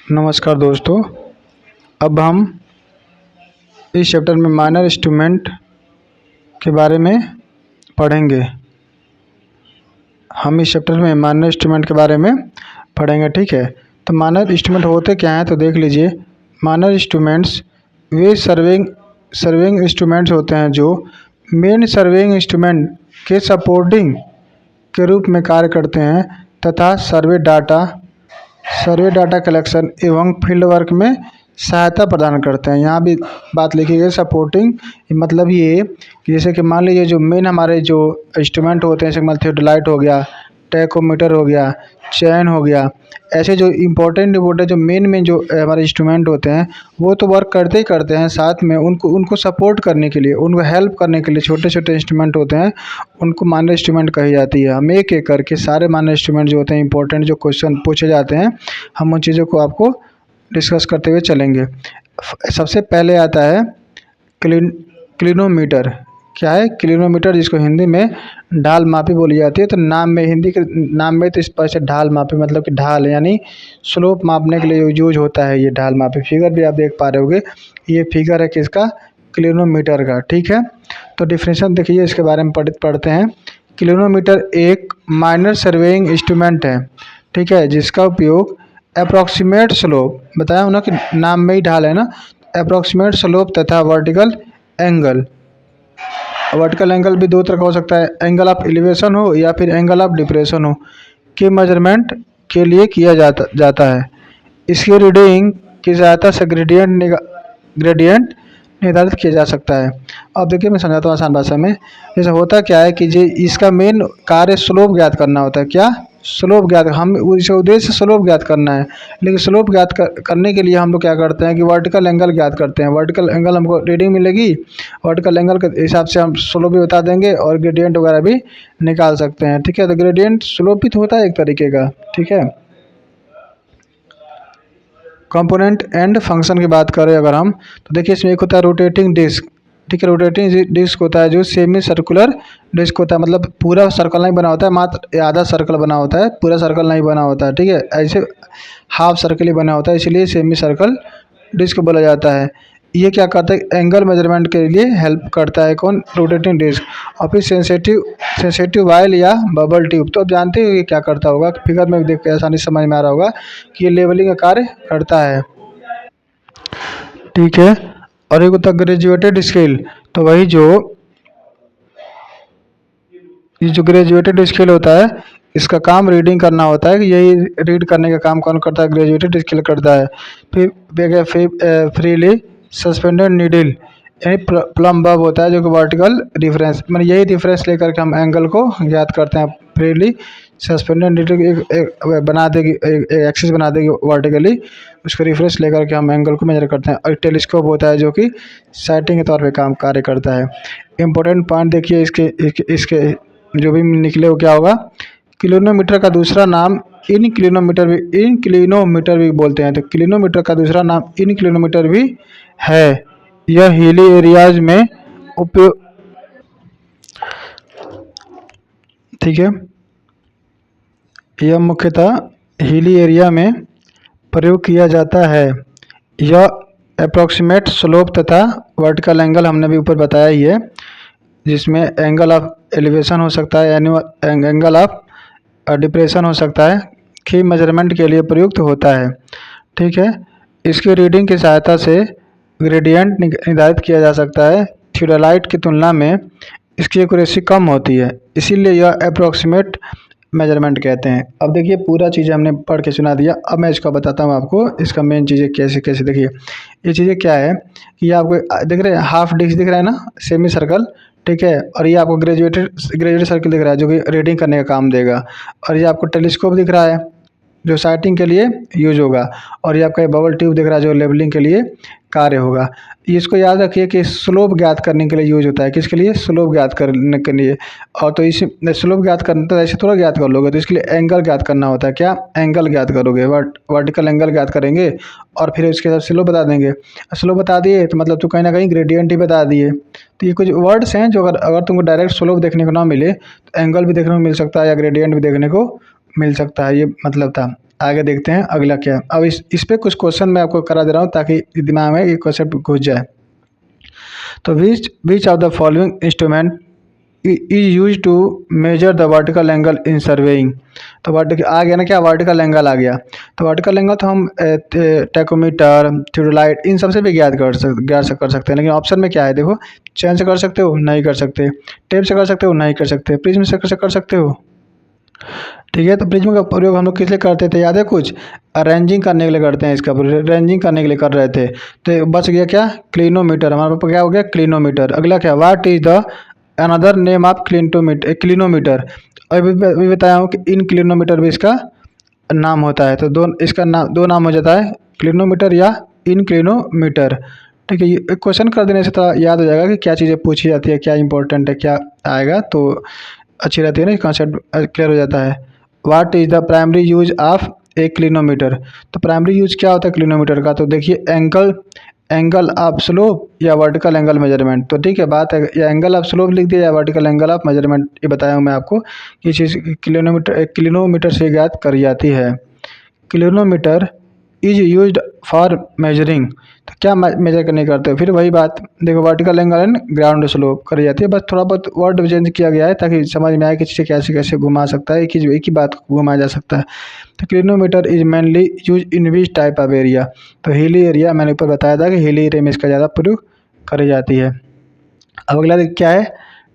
नमस्कार दोस्तों। अब हम इस चैप्टर में माइनर इंस्ट्रूमेंट के बारे में पढ़ेंगे। हम इस चैप्टर में माइनर इंस्ट्रूमेंट के बारे में पढ़ेंगे, ठीक है। तो माइनर इंस्ट्रूमेंट होते क्या हैं तो देख लीजिए। माइनर इंस्ट्रूमेंट्स वे सर्विंग इंस्ट्रूमेंट्स होते हैं जो मेन सर्विंग इंस्ट्रूमेंट के सपोर्टिंग के रूप में कार्य करते हैं तथा सर्वे डाटा कलेक्शन एवं फील्ड वर्क में सहायता प्रदान करते हैं। यहाँ भी बात लिखी गई सपोर्टिंग, मतलब ये कि जैसे कि मान लीजिए जो मेन हमारे जो इंस्ट्रूमेंट होते हैं, जैसे थियोडोलाइट हो गया, टैकोमीटर हो गया, चैन हो गया, ऐसे जो इम्पोर्टेंट जो मेन जो हमारे इंस्ट्रूमेंट होते हैं वो तो वर्क करते ही करते हैं, साथ में उनको सपोर्ट करने के लिए, उनको हेल्प करने के लिए छोटे छोटे इंस्ट्रूमेंट होते हैं, उनको माइनर इंस्ट्रूमेंट कही जाती है। हम एक एक करके सारे माइनर इंस्ट्रूमेंट जो होते हैं, इंपॉर्टेंट जो क्वेश्चन पूछे जाते हैं, हम उन चीज़ों को आपको डिस्कस करते हुए चलेंगे। सबसे पहले आता है क्लिनोमीटर। क्या है क्लिनोमीटर, जिसको हिंदी में ढाल मापी बोली जाती है। तो नाम में, हिंदी के नाम में तो स्पष्ट है ढाल मापी, मतलब कि ढाल यानी स्लोप मापने के लिए यूज होता है ये ढाल मापी। फिगर भी आप देख पा रहे होगे, ये फिगर है किसका, क्लिनोमीटर का, ठीक है। तो डिफिनेशन देखिए, इसके बारे में पढ़ते हैं। क्लिनोमीटर एक माइनर सर्वेइंग इंस्ट्रूमेंट है, ठीक है, जिसका उपयोग अप्रॉक्सीमेट स्लोप, बताया हूँ ना कि नाम में ही ढाल है ना, अप्रॉक्सीमेट स्लोप तथा वर्टिकल एंगल भी दो तरह का हो सकता है, एंगल ऑफ एलिवेशन हो या फिर एंगल ऑफ डिप्रेशन हो, के मेजरमेंट के लिए किया जाता है। इसकी रीडिंग की सहायता से ग्रेडियंट निर्धारित किया जा सकता है। अब देखिए मैं समझाता हूँ आसान भाषा में। जैसे होता क्या है कि इसका मेन कार्य स्लोप ज्ञात करना होता है। क्या स्लोप ज्ञात, हम इस उद्देश्य स्लोप ज्ञात करना है, लेकिन स्लोप ज्ञात करने के लिए हम लोग क्या करते हैं कि वर्टिकल एंगल ज्ञात करते हैं। वर्टिकल एंगल हमको रीडिंग मिलेगी, वर्टिकल एंगल के हिसाब से हम स्लोप भी बता देंगे और ग्रेडियंट वगैरह भी निकाल सकते हैं, ठीक है। तो ग्रेडियंट स्लोप भी तो होता है एक तरीके का, ठीक है। कंपोनेंट एंड फंक्शन की बात करें अगर हम, तो देखिए इसमें एक होता है रोटेटिंग डिस्क, ठीक है। रोटेटिंग डिस्क होता है जो सेमी सर्कुलर डिस्क होता है, मतलब पूरा सर्कल नहीं बना होता है, मात्र आधा सर्कल बना होता है, पूरा सर्कल नहीं बना होता है, ठीक है। ऐसे हाफ सर्कल ही बना होता है, इसलिए सेमी सर्कल डिस्क बोला जाता है। ये क्या करता है, एंगल मेजरमेंट के लिए हेल्प करता है, कौन, रोटेटिंग डिस्क। और फिर सेंसिटिव वायल या बबल ट्यूब, तो आप जानते हो ये क्या करता होगा, फिगर में देख के आसानी से समझ में आ रहा होगा कि ये लेवलिंग का कार्य करता है, ठीक है। और एक होता है ग्रेजुएटेड स्केल, तो वही जो ये जो ग्रेजुएटेड स्केल होता है, इसका काम रीडिंग करना होता है, कि यही रीड करने का काम कौन करता है, ग्रेजुएटेड स्केल करता है। फिर फ्रीली सस्पेंडेड नीडल यानी प्लम बब होता है, जो कि वर्टिकल रिफरेंस, मतलब यही रिफरेंस लेकर के हम एंगल को ज्ञात करते हैं। फ्रीली सस्पेंडेड नीडल एक बना देगी, एक एक्सिस बना देगी वर्टिकली, उसका रिफरेंस लेकर के हम एंगल को मेजर करते हैं। और टेलीस्कोप होता है जो कि साइटिंग के तौर पे कार्य करता है। इंपॉर्टेंट पॉइंट देखिए, इसके जो भी निकले हो क्या होगा, क्लिनोमीटर का दूसरा नाम इनक्लिनोमीटर भी बोलते हैं। तो क्लिनोमीटर का दूसरा नाम इनक्लिनोमीटर भी है। यह हिली एरियाज में उपयोग, ठीक है, यह मुख्यतः हिली एरिया में प्रयोग किया जाता है। यह अप्रॉक्सीमेट स्लोप तथा वर्टिकल एंगल हमने भी ऊपर बताया ही है, जिसमें एंगल ऑफ एलिवेशन हो सकता है, एंगल ऑफ डिप्रेशन हो सकता है, की मेजरमेंट के लिए प्रयुक्त होता है, ठीक है। इसकी रीडिंग की सहायता से ग्रेडियंट निर्धारित किया जा सकता है। थियोडोलाइट की तुलना में इसकी एक्यूरेसी कम होती है, इसीलिए यह अप्रॉक्सीमेट मेजरमेंट कहते हैं। अब देखिए पूरा चीज़ें हमने पढ़ के सुना दिया, अब मैं इसका बताता हूँ आपको, इसका मेन चीज़ें कैसे कैसे। देखिए ये चीज़ें क्या है कि ये आपको दिख रहे हैं, हाफ डिस्क दिख रहा है ना, सेमी सर्कल, ठीक है। और ये आपको ग्रेजुएटेड सर्कल दिख रहा है जो कि रीडिंग करने का काम देगा। और ये आपको टेलीस्कोप दिख रहा है जो साइटिंग के लिए यूज होगा। और ये आपका बबल ट्यूब दिख रहा है जो लेवलिंग के लिए कार्य होगा। इसको याद रखिए कि स्लोप ज्ञात करने के लिए यूज होता है, किसके लिए, स्लोप ज्ञात करने के लिए। और तो इस स्लोप ज्ञात करना तो ऐसे थोड़ा ज्ञात कर लोगे, तो इसके लिए एंगल ज्ञात करना होता है। क्या एंगल ज्ञात करोगे, वर्टिकल एंगल ज्ञात करेंगे और फिर उसके साथ स्लोप बता देंगे। स्लोप बता दिए तो मतलब तो कहीं ना कहीं ग्रेडियंट ही बता दिए। तो ये कुछ वर्ड्स हैं जो अगर तुमको डायरेक्ट स्लोप देखने को ना मिले तो एंगल भी देखने को मिल सकता है या ग्रेडियंट भी देखने को मिल सकता है, ये मतलब था। आगे देखते हैं अगला क्या है। अब इस पे कुछ क्वेश्चन मैं आपको करा दे रहा हूँ ताकि दिमाग में ये क्वेश्चन घुस जाए। तो which of the following instrument is use to measure the vertical angle in surveying. तो वर्टिकल आ गया ना, क्या वर्टिकल एंगल आ गया। तो वर्टिकल एंगल तो हम टेकोमीटर, थ्योडोलाइट, इन सबसे भी ज्ञात कर सकते हैं। लेकिन ऑप्शन में क्या है देखो, चैन से कर सकते हो, नहीं कर सकते। टेप से कर सकते हो, नहीं कर सकते। प्रिज्म से कर सकते हो, ठीक है। तो प्रिज्म का प्रयोग हम लोग किस लिए करते थे याद है कुछ, अरेंजिंग करने के लिए करते हैं, इसका अरेंजिंग करने के लिए कर रहे थे। तो बच गया क्या, क्लिनोमीटर, हमारे पास क्या हो गया, क्लिनोमीटर। अगला क्या, what is the another name of clinometer. अभी बताया हूँ कि इन क्लिनोमीटर भी इसका नाम होता है। तो इसका नाम, दो नाम हो जाता है, क्लिनोमीटर या इन क्लिनोमीटर, ठीक है। ये क्वेश्चन कर देने से थोड़ा याद हो जाएगा कि क्या चीज़ें पूछी जाती है, क्या इंपॉर्टेंट है, क्या आएगा, तो अच्छी रहती है ना, कॉन्सेप्ट क्लियर हो जाता है। What is the primary use of A clinometer. तो प्राइमरी यूज क्या होता है क्लिनोमीटर का, तो देखिए एंगल ऑफ स्लोप या वर्टिकल एंगल मेजरमेंट। तो ठीक है, बात है या एंगल ऑफ स्लोप लिख दिया या वर्टिकल एंगल ऑफ मेजरमेंट, ये बताया हूँ मैं आपको कि चीज़ क्लिनोमीटर से ज्ञात करी जाती है। Clinometer is used for measuring. तो क्या मेजर करने करते हो, फिर वही बात देखो, vertical angle and ground slope करी जाती है। बस थोड़ा बहुत वर्ड चेंज किया गया है ताकि समझ में आए कि चीज़ें कैसे कैसे घुमा सकता है, एक ही बात को घुमाया जा सकता है। तो clinometer is mainly use in which type of area. तो हिली एरिया, मैंने ऊपर बताया था कि हिली एरिया में इसका ज़्यादा प्रयोग करी जाती है। अब अगला क्या है,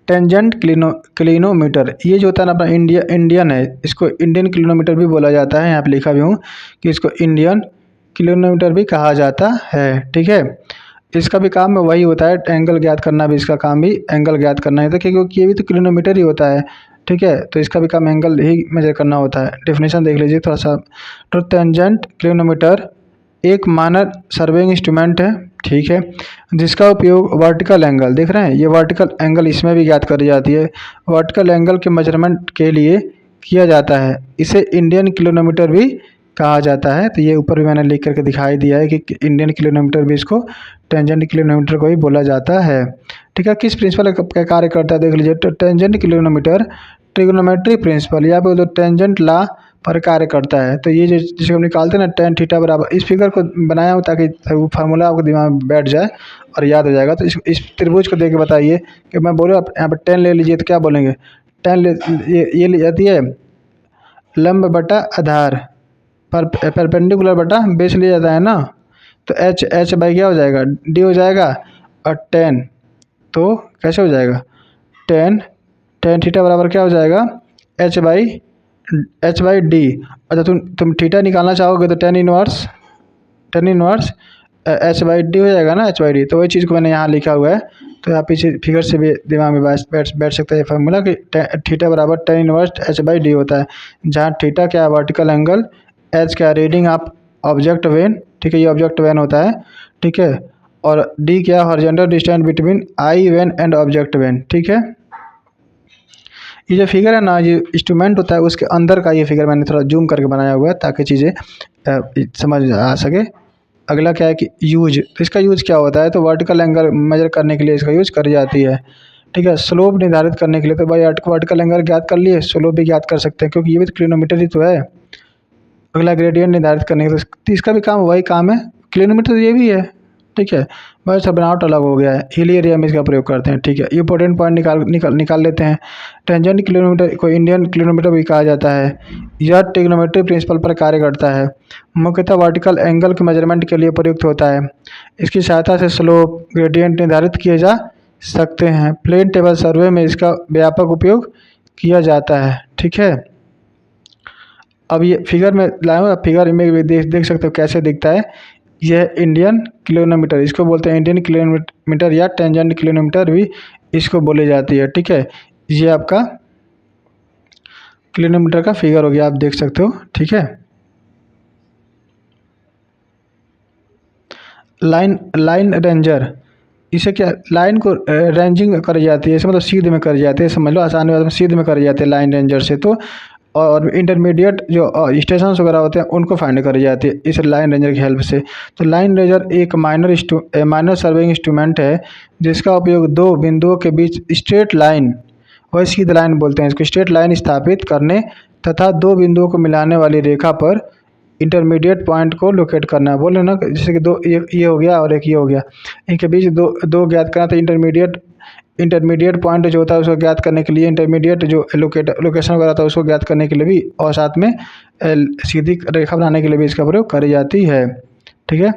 टेंजेंट क्लिनोमीटर। ये जो होता है ना अपना इंडियन है, इसको इंडियन क्लिनोमीटर भी बोला जाता है। यहाँ पे लिखा भी हूँ कि इसको इंडियन क्लिनोमीटर भी कहा जाता है, ठीक है। इसका भी काम वही होता है, एंगल ज्ञात करना भी, इसका काम भी एंगल ज्ञात करना है। तो क्योंकि ये भी तो क्लिनोमीटर ही होता है, ठीक है। तो इसका भी काम एंगल ही मेजर करना होता है। डेफिनेशन देख लीजिए थोड़ा सा। तो टेंजेंट क्लिनोमीटर एक मानक सर्वेइंग इंस्ट्रूमेंट है, ठीक है, जिसका उपयोग वर्टिकल एंगल, देख रहे हैं ये वर्टिकल एंगल इसमें भी ज्ञात करी जाती है, वर्टिकल एंगल के मेजरमेंट के लिए किया जाता है। इसे इंडियन क्लिनोमीटर भी कहा जाता है। तो ये ऊपर भी मैंने लिख करके दिखाई दिया है कि इंडियन क्लिनोमीटर भी इसको टेंजेंट क्लिनोमीटर को ही बोला जाता है, ठीक है। किस प्रिंसिपल का कार्य करता है देख लीजिए। तो टेंजेंट क्लिनोमीटर ट्रिग्नोमेट्री प्रिंसिपल या बोलो टेंजेंट लॉ पर कार्य करता है। तो ये जो जिसे हम निकालते हैं ना, टेन थीटा बराबर, इस फिगर को बनाया हूँ ताकि वो फार्मूला आपको दिमाग में बैठ जाए और याद हो जाएगा। तो इस त्रिभुज को देख के बताइए कि मैं बोलूँ आप यहाँ पर टेन ले लीजिए, तो क्या बोलेंगे, टेन ये ले जाती है लंब बटा आधार, पर परपेंडिकुलर बटा बेस लिया जाता है ना। तो एच बाई क्या हो जाएगा, डी हो जाएगा। और टेन तो कैसे हो जाएगा, टेन टेन थीटा बराबर क्या हो जाएगा, एच बाई डी। अच्छा तुम थीटा निकालना चाहोगे तो tan inverse H by D हो जाएगा ना, एच बाई डी। तो वही चीज़ को मैंने यहाँ लिखा हुआ है। तो आप इस फिगर से भी दिमाग में बैठ सकता है फार्मूला कि थीटा बराबर tan inverse H by D होता है, जहाँ थीटा क्या है वर्टिकल एंगल, एच क्या रीडिंग ऑफ ऑब्जेक्ट वेन, ठीक है, ये ऑब्जेक्ट वेन होता है, ठीक है। और डी क्या horizontal distance between I when and object when, ठीक है। ये जो फिगर है ना, ये इंस्ट्रूमेंट होता है उसके अंदर का ये फिगर मैंने थोड़ा जूम करके बनाया हुआ है ताकि चीज़ें समझ आ सके। अगला क्या है कि यूज, तो इसका यूज क्या होता है, तो वर्टिकल एंगल मेजर करने के लिए इसका यूज करी जाती है, ठीक है। स्लोप निर्धारित करने के लिए, तो भाई वर्टिकल एंगल ज्ञात कर लिए, स्लोप भी ज्ञात कर सकते हैं क्योंकि ये भी तो क्लिनोमीटर ही तो है। अगला ग्रेडियंट निर्धारित करने के लिए, तो इसका भी काम वही काम है, क्लिनोमीटर तो ये भी है, ठीक है। बस बनावट अलग हो गया है, हिली एरिया में इसका प्रयोग करते हैं, ठीक है। इंपॉर्टेंट पॉइंट निकाल लेते हैं। टेंजेंट किलोमीटर को इंडियन किलोमीटर भी कहा जाता है। यह ट्रिग्नोमेट्री प्रिंसिपल पर कार्य करता है, मुख्यतः वर्टिकल एंगल के मेजरमेंट के लिए प्रयुक्त होता है। इसकी सहायता से स्लोप ग्रेडियंट निर्धारित किए जा सकते हैं। प्लेन टेबल सर्वे में इसका व्यापक उपयोग किया जाता है, ठीक है। अब ये फिगर में लाया हूँ, फिगर में भी देख सकते हो कैसे दिखता है। यह इंडियन किलोमीटर, इसको बोलते हैं इंडियन किलोमीटर या टेंजेंट किलोमीटर भी इसको बोली जाती है, ठीक है। ये आपका किलोमीटर का फिगर हो गया, आप देख सकते हो, ठीक है। लाइन रेंजर, इसे क्या, लाइन को रेंजिंग करी जाती है, इसे मतलब सीध में करी जाती है, समझ लो आसान बात में, सीध में करी जाती है लाइन रेंजर से। तो और इंटरमीडिएट जो स्टेशन वगैरह होते हैं उनको फाइंड करी जाती है इस लाइन रेंजर की हेल्प से। तो लाइन रेंजर एक माइनर सर्वेइंग इंस्ट्रूमेंट है जिसका उपयोग दो बिंदुओं के बीच स्ट्रेट लाइन, वही सीधी लाइन बोलते हैं इसको, स्ट्रेट लाइन स्थापित करने तथा दो बिंदुओं को मिलाने वाली रेखा पर इंटरमीडिएट पॉइंट को लोकेट करना है। बोले ना, जैसे कि दो ये हो गया और एक ये हो गया, इनके बीच दो दो ज्ञात करना, तो इंटरमीडिएट पॉइंट जो होता है उसको ज्ञात करने के लिए, इंटरमीडिएट जो लोकेशन वगैरह था उसको ज्ञात करने के लिए भी, और साथ में सीधी रेखा बनाने के लिए भी इसका प्रयोग करी जाती है। ठीक है।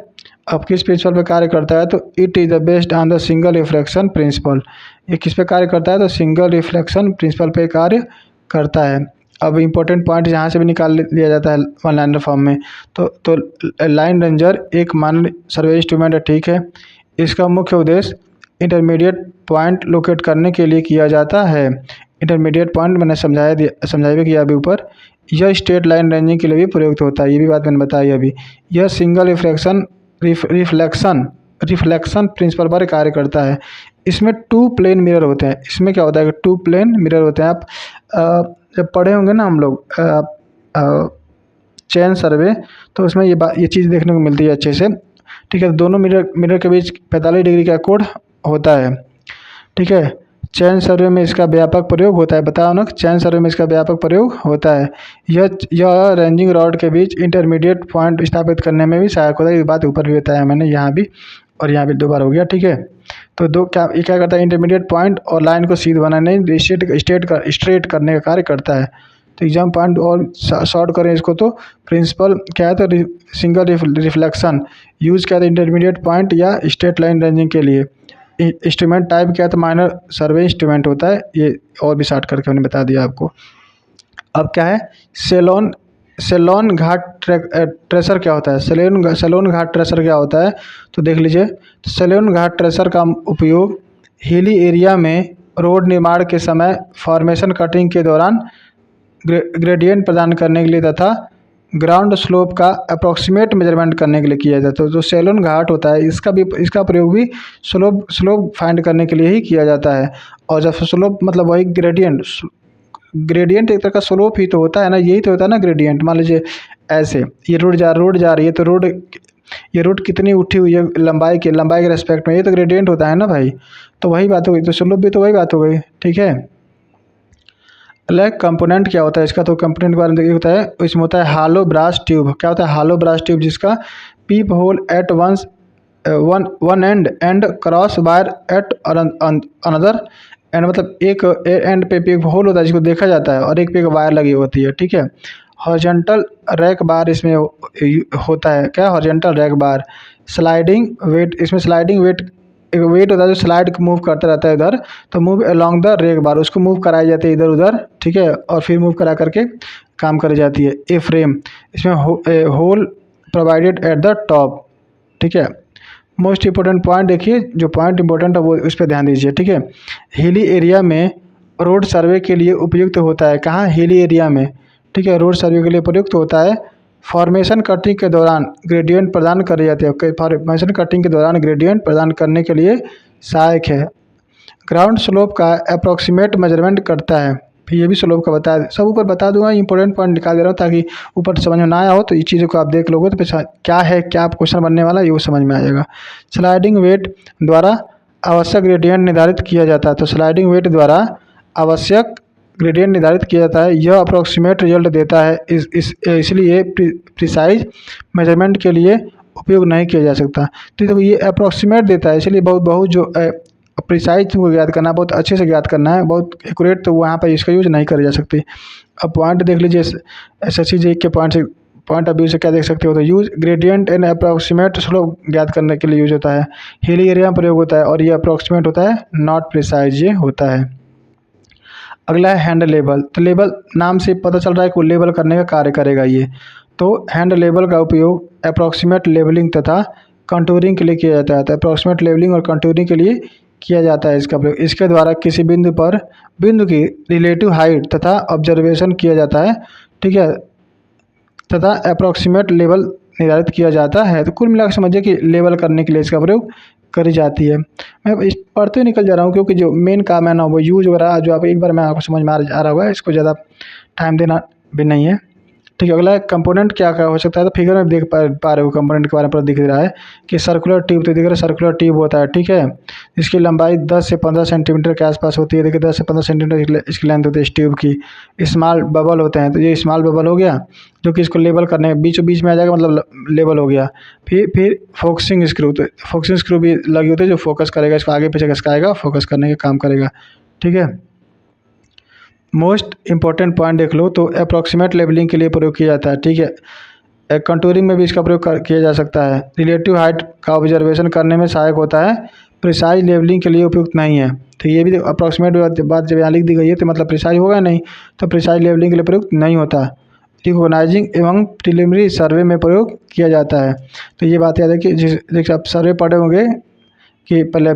अब किस प्रिंसिपल पे कार्य करता है, तो it is the based on the single reflection principle. ये किस पे कार्य करता है, तो सिंगल रिफ्लेक्शन प्रिंसिपल पे कार्य करता है। अब इम्पोर्टेंट पॉइंट यहाँ से भी निकाल लिया जाता है वन लाइनर फॉर्म में। तो लाइन रेंजर एक मानव सर्वे इंस्ट्रूमेंट है, ठीक है। इसका मुख्य उद्देश्य इंटरमीडिएट पॉइंट लोकेट करने के लिए किया जाता है। इंटरमीडिएट पॉइंट मैंने समझाया भी किया अभी ऊपर। यह स्ट्रेट लाइन रेंजिंग के लिए भी प्रयुक्त होता है, ये भी बात मैंने बताई अभी। यह सिंगल रिफ्लेक्शन प्रिंसिपल पर कार्य करता है। इसमें टू प्लेन मिरर होते हैं। इसमें क्या होता है कि टू प्लेन मिरर होते हैं। आप जब पढ़े होंगे ना हम लोग चेन सर्वे, तो उसमें ये चीज़ देखने को मिलती है अच्छे से। ठीक है। दोनों मिरर के बीच 45 डिग्री का कोण होता है। ठीक है। चेन सर्वे में इसका व्यापक प्रयोग होता है। बताओ ना, चेन सर्वे में इसका व्यापक प्रयोग होता है। यह रेंजिंग रॉड के बीच इंटरमीडिएट पॉइंट स्थापित करने में भी सहायक होता है। ये बात ऊपर भी बताया मैंने, यहाँ भी और यहाँ भी 2 बार हो गया। ठीक है। तो ये क्या करता है, इंटरमीडिएट पॉइंट और लाइन को सीध बनाने, स्ट्रेट करने का कार्य करता है। तो एग्जाम पॉइंट और शॉर्ट करें इसको, तो प्रिंसिपल क्या है, तो सिंगल रिफ्लेक्शन यूज किया था इंटरमीडिएट पॉइंट या स्ट्रेट लाइन रेंजिंग के लिए। इंस्ट्रूमेंट टाइप क्या है, तो माइनर सर्वे इंस्ट्रूमेंट होता है। ये और भी शॉर्ट करके मैंने बता दिया आपको। अब क्या है, सेलोन घाट ट्रेसर क्या होता है, सेलोन घाट ट्रेसर क्या होता है, तो देख लीजिए। सेलोन घाट ट्रेसर का उपयोग हिली एरिया में रोड निर्माण के समय फॉर्मेशन कटिंग के दौरान ग्रेडियंट प्रदान करने के लिए तथा ग्राउंड स्लोप का अप्रॉक्सीमेट मेजरमेंट करने के लिए किया जाता है। तो जो सेलोन घाट होता है, इसका प्रयोग भी स्लोप फाइंड करने के लिए ही किया जाता है। और जब स्लोप मतलब वही ग्रेडियंट एक तरह का स्लोप ही तो होता है ना, यही तो होता है ना ग्रेडियंट। मान लीजिए ऐसे ये रोड जा रही है, तो ये रोड कितनी उठी हुई है लंबाई के रेस्पेक्ट में, ये तो ग्रेडियंट होता है ना भाई। तो वही बात हो गई, तो स्लोप भी तो वही बात हो गई। ठीक है। कंपोनेंट क्या होता है इसका, तो कंपोनेंट के बारे में देखिए, होता है इसमें होता है हालो ब्रास ट्यूब। क्या होता है, हालो ब्रास ट्यूब, जिसका peep hole at one end cross wire at another end, मतलब एक एंड पे पीप होल होता है जिसको देखा जाता है, और एक पे वायर लगी होती है। ठीक है। हॉरिजॉन्टल रैक बार इसमें होता है। क्या, हॉरिजॉन्टल रैक बार। स्लाइडिंग वेट, इसमें स्लाइडिंग वेट एक वेट होता है जो स्लाइड मूव करता रहता है इधर, तो मूव अलोंग द रेक बार, उसको मूव कराई जाती है इधर उधर। ठीक है। और फिर मूव करा करके काम करी जाती है। ए फ्रेम, इसमें hole provided at the top. ठीक है। मोस्ट इंपॉर्टेंट पॉइंट देखिए, जो पॉइंट इंपॉर्टेंट है वो उस पर ध्यान दीजिए। ठीक है। हिली एरिया में रोड सर्वे के लिए उपयुक्त होता है। कहाँ, हिली एरिया में। ठीक है। रोड सर्वे के लिए प्रयुक्त होता है। फॉर्मेशन कटिंग के दौरान ग्रेडियंट प्रदान करे जाते हैं। फॉर्मेशन कटिंग के दौरान ग्रेडियंट प्रदान करने के लिए सहायक है। ग्राउंड स्लोप का अप्रॉक्सीमेट मेजरमेंट करता है। फिर ये भी स्लोप का सब ऊपर बता दूंगा, इंपॉर्टेंट पॉइंट निकाल दे रहा हूँ ताकि ऊपर समझ में ना आया हो, तो ये चीज़ों को आप देख लोगे तो फिर क्या क्वेश्चन बनने वाला है, ये समझ में आ जाएगा। स्लाइडिंग वेट द्वारा आवश्यक ग्रेडियंट निर्धारित किया जाता है। तो स्लाइडिंग वेट द्वारा आवश्यक ग्रेडियंट निर्धारित किया जाता है। यह अप्रॉक्सीमेट रिजल्ट देता है, इसलिए प्रिसाइज मेजरमेंट के लिए उपयोग नहीं किया जा सकता। तो ये अप्रॉक्सीमेट देता है, इसलिए बहुत जो प्रिसाइज को ज्ञात करना, बहुत अच्छे से ज्ञात करना है, बहुत एक्यूरेट, तो वहाँ पर इसका यूज नहीं करी जा सकती। अब पॉइंट देख लीजिए, SSC के पॉइंट ऑफ व्यू से क्या देख सकते हो, तो use gradient and approximate slope ज्ञात करने के लिए यूज होता है। हिली एरिया में प्रयोग होता है, और ये अप्रॉक्सीमेट होता है, नॉट प्रिसाइज ये होता है। अगला है हैंड लेबल। तो लेबल नाम से पता चल रहा है कि वो लेबल करने का कार्य करेगा ये। तो हैंड लेबल का उपयोग अप्रॉक्सीमेट लेबलिंग तथा कंटूरिंग के लिए किया जाता है। तो अप्रॉक्सीमेट लेबलिंग और कंटूरिंग के लिए किया जाता है इसका प्रयोग। इसके द्वारा किसी बिंदु की रिलेटिव हाइट तथा ऑब्जर्वेशन किया जाता है। ठीक है। तथा अप्रॉक्सीमेट लेवल निर्धारित किया जाता है। तो कुल मिलाकर समझिए कि लेवल करने के लिए इसका प्रयोग करी जाती है। मैं पढ़ते हुए निकल जा रहा हूँ, क्योंकि जो मेन काम है ना वो यूज वगैरह जो आप एक बार में आपको समझ में आ रहा होगा, इसको ज़्यादा टाइम देना भी नहीं है। ठीक है। अगला कंपोनेंट क्या क्या हो सकता है, तो फिगर में देख पा रहे हो कंपोनेंट के बारे में दिख रहा है कि सर्कुलर ट्यूब, तो दिख रहा है सर्कुलर ट्यूब होता है, ठीक है। इसकी लंबाई 10 से 15 सेंटीमीटर के आसपास होती है। देखिए 10 से 15 सेंटीमीटर इसकी लेंथ होती है इस ट्यूब की। स्मॉल बबल होते हैं, तो ये स्मॉल बबल हो गया जो कि इसको लेबल करने बीचों बीच में आ जाएगा, मतलब लेबल हो गया। फिर फोकसिंग स्क्रू, तो फोकसिंग स्क्रू भी लगी होती है जो फोकस करेगा, इसको आगे पीछे खिसकाएगा, फोकस करने का काम करेगा, ठीक है। मोस्ट इंपॉर्टेंट पॉइंट देख लो, तो अप्रॉक्सीमेट लेवलिंग के लिए प्रयोग किया जाता है, ठीक है। कंटूरिंग में भी इसका प्रयोग किया जा सकता है। रिलेटिव हाइट का ऑब्जर्वेशन करने में सहायक होता है, प्रिसाइज लेवलिंग के लिए उपयुक्त नहीं है। तो ये भी अप्रॉक्सीमेट बात जब यहाँ लिख दी गई है तो मतलब प्रिसाइज होगा नहीं, तो प्रिसाइज लेवलिंग के लिए प्रयुक्त नहीं होता। रिकॉग्नाइजिंग एवं प्रिलिमिनरी सर्वे में प्रयोग किया जाता है। तो ये बात याद है कि जैसे आप सर्वे पढ़े होंगे कि पहले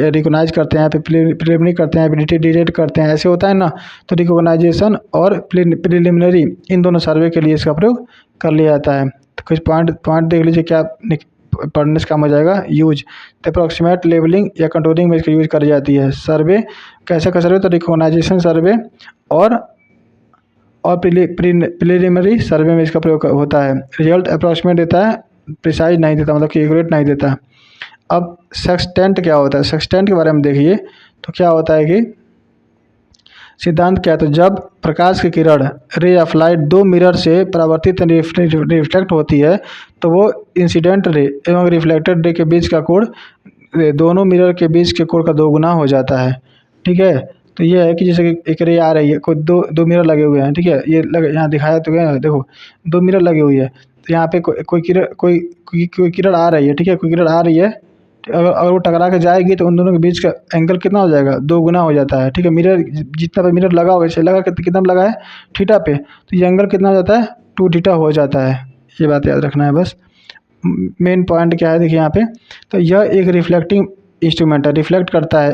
रिकॉग्नाइज करते हैं, फिर प्रिलिमिनरी करते हैं, फिर डिटेक्ट करते हैं, ऐसे होता है ना। तो रिकॉग्नाइजेशन और प्रिलिमिनरी इन दोनों सर्वे के लिए इसका प्रयोग कर लिया जाता है। तो कुछ पॉइंट देख लीजिए क्या पढ़ने से काम हो जाएगा। यूज, तो अप्रॉक्सीमेट लेवलिंग या कंट्रोलिंग में इसका यूज करी जाती है। सर्वे कैसे का सर्वे, तो रिकॉग्नाइजेशन सर्वे और प्रिलिमिनरी सर्वे में इसका प्रयोग होता है। रिजल्ट अप्रॉक्सीमेट देता है, प्रिसाइज नहीं देता, मतलब कि एक्यूरेट नहीं देता। अब सेक्सटेंट क्या होता है, सेक्सटेंट के बारे में देखिए। तो क्या होता है कि सिद्धांत क्या है, तो जब प्रकाश की किरण रे ऑफ लाइट दो मिरर से परावर्तित रिफ्लेक्ट होती है तो वो इंसिडेंट रे एवं रिफ्लेक्टेड रे के बीच का कोण दोनों मिरर के बीच के कोण का 2 गुना हो जाता है, ठीक है। तो ये है कि जैसे कि एक रे आ रही है, कोई दो मिरर लगे हुए हैं, ठीक है। ये यहाँ दिखाया तो गया, देखो 2 मिरर लगे हुई है। तो यहाँ पे कोई किरण आ रही है, ठीक है, कोई किरण आ रही है। अगर वो टकरा के जाएगी तो उन दोनों के बीच का एंगल कितना हो जाएगा, 2 गुना हो जाता है, ठीक है। मिरर जितना पे मिरर लगा होगा, इसे लगा कितना लगा है थीटा पे, तो ये एंगल कितना हो जाता है 2 थीटा हो जाता है। ये बात याद रखना है बस। मेन पॉइंट क्या है देखिए यहाँ पे, तो यह एक रिफ्लेक्टिंग इंस्ट्रूमेंट है, रिफ्लेक्ट करता है,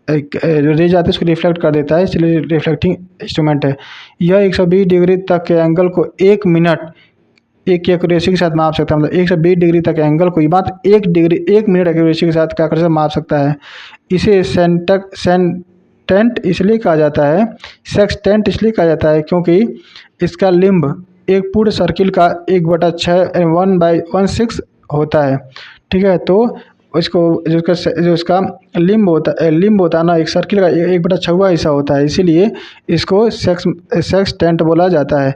एक रेज आती है उसको रिफ्लेक्ट कर देता है, इसलिए रिफ्लेक्टिंग इंस्ट्रूमेंट है। यह 120 डिग्री तक के एंगल को 1 मिनट एक एक्यूरेसी के साथ माप सकता है, मतलब 120 डिग्री तक एंगल को बात 1 मिनट एक्यूरेसी के साथ क्या कर सकता माप सकता है। इसे सेंटेंट इसलिए कहा जाता है, सेक्सटेंट इसलिए कहा जाता है क्योंकि इसका लिम्ब एक पूर्ण सर्किल का 1/6 1/6 होता है, ठीक है। तो इसको जो इसका लिम्ब होता है ना, एक सर्किल का 1/6वां हिस्सा होता है, इसीलिए इसको सेक्सटेंट बोला जाता है।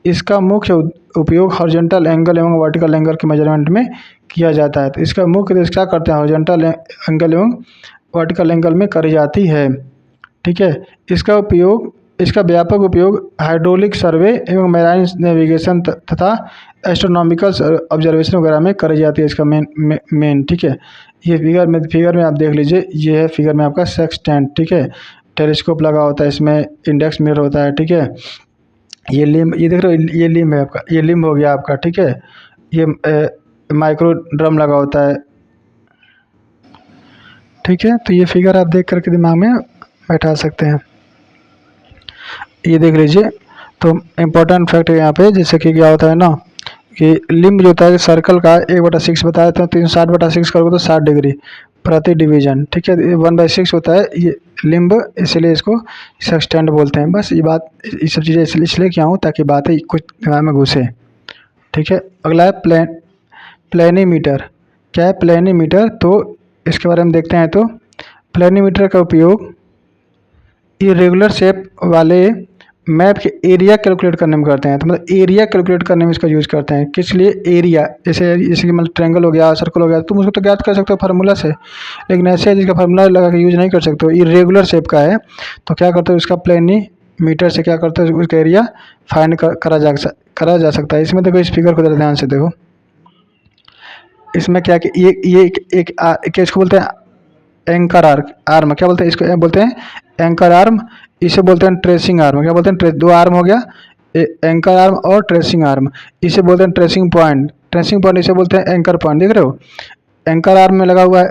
इसका मुख्य उपयोग हॉरिजॉन्टल एंगल एवं वर्टिकल एंगल के मेजरमेंट में किया जाता है। तो इसका मुख्य क्या करते हैं, हॉरिजॉन्टल एंगल एवं वर्टिकल एंगल में करी जाती है, ठीक है। इसका व्यापक उपयोग हाइड्रोलिक सर्वे एवं मैराइन नेविगेशन तथा एस्ट्रोनॉमिकल ऑब्जर्वेशन वगैरह में करी जाती है, इसका मेन, ठीक है। ये फिगर में आप देख लीजिए, ये है फिगर में आपका सेक्सटेंट, ठीक है। टेलीस्कोप लगा होता है, इसमें इंडेक्स मिरर होता है, ठीक है। ये लिम्ब, ये देख रहे हो, ये लिम्ब है आपका, ये लिम्ब हो गया आपका, ठीक है। ये माइक्रो ड्रम लगा होता है, ठीक है। तो ये फिगर आप देख करके दिमाग में बैठा सकते हैं। ये देख लीजिए, तो इम्पोर्टेंट फैक्ट है यहाँ पे, जैसे कि क्या होता है ना कि लिम्ब जो होता है सर्कल का 1/6 बताया था, 360/6 करोगे तो 60 डिग्री प्रति डिवीजन, ठीक है। 1/6 होता है ये लिम्ब, इसलिए इसको सेक्सटेंट बोलते हैं। बस ये बात, ये सब चीज़ें इसलिए क्या हूँ ताकि बातें कुछ दिमाग में घुसे, ठीक है। अगला है प्लेनीमीटर। क्या है प्लेनीमीटर, तो इसके बारे में देखते हैं। तो प्लेनीमीटर का उपयोग इरेगुलर शेप वाले मैप के एरिया कैलकुलेट करने में करते हैं। तो मतलब एरिया कैलकुलेट करने में इसका यूज़ करते हैं। किस लिए, एरिया, जैसे कि मतलब ट्रायंगल हो गया, सर्कल हो गया, तुम उसको तो ज्ञात कर सकते हो फार्मूला से, लेकिन ऐसे जिसका फार्मूला लगा के यूज़ नहीं कर सकते हो, इरेगुलर शेप का है, तो क्या करते हो उसका प्लेनीमीटर से क्या करते हो उसका एरिया फाइंड करा जा सकता है। इसमें देखो, इस फिगर को ज़रा ध्यान से देखो, इसमें क्या कि ये क्या इसको बोलते हैं एंकर आर्म, क्या बोलते हैं इसको, बोलते हैं एंकर आर्म, इसे बोलते हैं ट्रेसिंग आर्म। क्या बोलते हैं, 2 आर्म हो गया, एंकर आर्म और ट्रेसिंग आर्म, इसे बोलते हैं ट्रेसिंग पॉइंट इसे बोलते हैं एंकर पॉइंट। देख रहे हो, एंकर आर्म में लगा हुआ है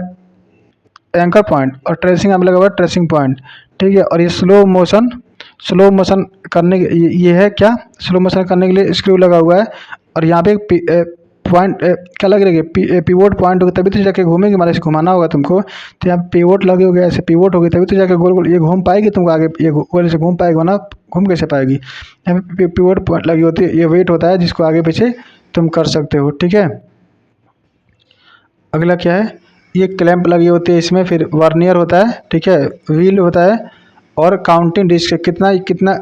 एंकर पॉइंट और ट्रेसिंग आर्म में लगा हुआ है ट्रेसिंग पॉइंट, ठीक है। और ये स्लो मोशन करने के ये है क्या, स्लो मोशन करने के लिए स्क्रू लगा हुआ है, और यहाँ पे पॉइंट क्या लग रही है, पिवोट पॉइंट होगा तभी तो जाके घूमेगी, हमारे से घुमाना होगा तुमको। तो यहाँ पिवोट लगे हो गया, ऐसे पिवोट होगी तभी तो जाके गोल गोल ये घूम पाएगी तुमको आगे, ये गोल से घूम पाएगी ना, घूम कैसे पाएगी। यहाँ पे पिवोट पॉइंट लगी होती है, ये वेट होता है जिसको आगे पीछे तुम कर सकते हो, ठीक है। अगला क्या है, ये क्लैंप लगी होती है इसमें, फिर वर्नियर होता है, ठीक है, व्हील होता है, और काउंटिंग डिस्क कितना कितना।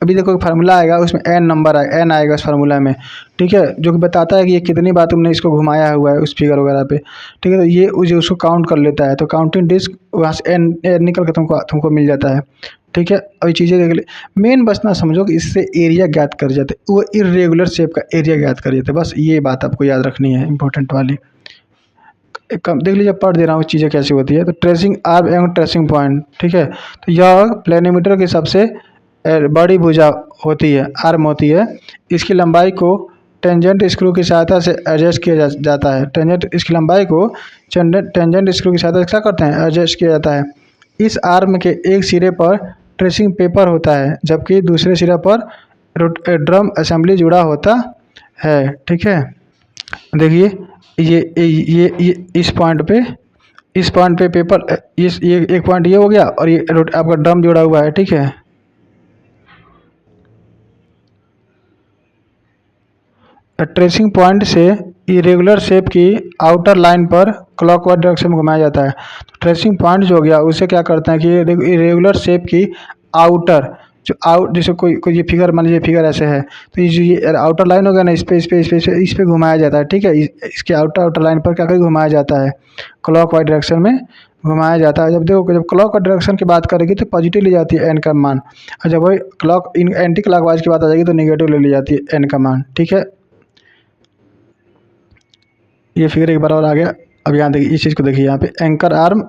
अभी देखो फार्मूला आएगा उसमें एन नंबर आएगा, एन आएगा इस फार्मूला में, ठीक है, जो कि बताता है कि ये कितनी बार तुमने इसको घुमाया हुआ है उस फिगर वगैरह पे, ठीक है। तो ये जो उसको काउंट कर लेता है, तो काउंटिंग डिस्क वहाँ से एन एन निकल के तुमको मिल जाता है, ठीक है। अभी चीज़ें देख ले, मेन बस ना समझो कि इससे एरिया ज्ञात कर जाते, वो इरेगुलर शेप का एरिया ज्ञात कर जाते, बस ये बात आपको याद रखनी है इंपॉर्टेंट वाली। कम देख लीजिए, पढ़ दे रहा हूँ चीज़ें कैसी होती है। तो ट्रेसिंग आर्म एवं ट्रेसिंग पॉइंट, ठीक है, तो यह प्लेनीमीटर की सबसे बड़ी भुजा होती है, आर्म होती है। इसकी लंबाई को टेंजेंट स्क्रू की सहायता से एडजस्ट किया जाता है। टेंजेंट इसकी लंबाई को टेंजेंट स्क्रू की सहायता से क्या करते हैं, एडजस्ट किया जाता है। इस आर्म के एक सिरे पर ट्रेसिंग पेपर होता है, जबकि दूसरे सिरे पर ड्रम असेंबली जुड़ा होता है, ठीक है। देखिए ये इस पॉइंट पे पेपर, इस ये एक पॉइंट ये हो गया, और ये आपका ड्रम जुड़ा हुआ है, ठीक है। ट्रेसिंग पॉइंट से इरेगुलर शेप की आउटर लाइन पर क्लॉकवाइज डायरेक्शन में घुमाया जाता है। तो ट्रेसिंग पॉइंट जो हो गया उसे क्या करते हैं कि इरेगुलर शेप की आउटर, जो जैसे कोई ये फिगर, मान लीजिए फिगर ऐसे है, तो ये जो ये आउटर लाइन हो गया ना, इस पे घुमाया जाता है, ठीक है। इसके आउटर लाइन पर क्या घुमाया जाता है, क्लॉकवाइज डायरेक्शन में घुमाया जाता है। जब देखो, जब क्लॉक डायरेक्शन की बात करेगी तो पॉजिटिव ली जाती है एन का मान, और जब वही एंटी क्लॉकवाइज की बात आ जाएगी तो नेगेटिव ले ली जाती है एन का मान, ठीक है। ये फिगर एक बार और आ गया। अब यहाँ देखिए, इस चीज़ को देखिए, यहाँ पे एंकर आर्म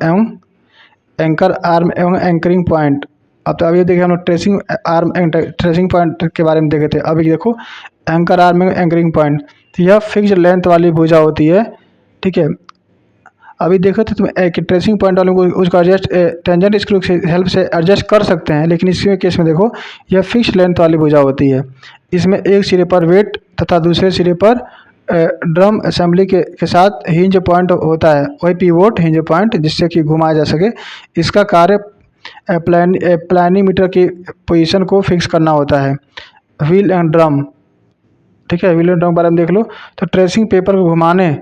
एवं एंकरिंग पॉइंट। अब तो अभी देखिए हम लोग tracing arm and tracing point के बारे में देखे थे। अभी देखो एंकर आर्म एवं एंकरिंग पॉइंट, तो यह फिक्स लेंथ वाली भुजा होती है, ठीक है। अभी देखो तो तुम एक ट्रेसिंग पॉइंट वाले को उसका एडजस्ट टेंजेंट स्क्रू से हेल्प से एडजस्ट कर सकते हैं, लेकिन इसके केस में देखो यह फिक्स लेंथ वाली भुजा होती है। इसमें एक सिरे पर वेट तथा दूसरे सिरे पर ड्रम असेंबली के साथ हिंज पॉइंट होता है, वही पिवोट हिंज पॉइंट, जिससे कि घुमाया जा सके। इसका कार्य प्लानीमीटर की पोजीशन को फिक्स करना होता है। व्हील एंड ड्रम, ठीक है, व्हील एंड ड्रम के बारे में देख लो। तो ट्रेसिंग पेपर को घुमाने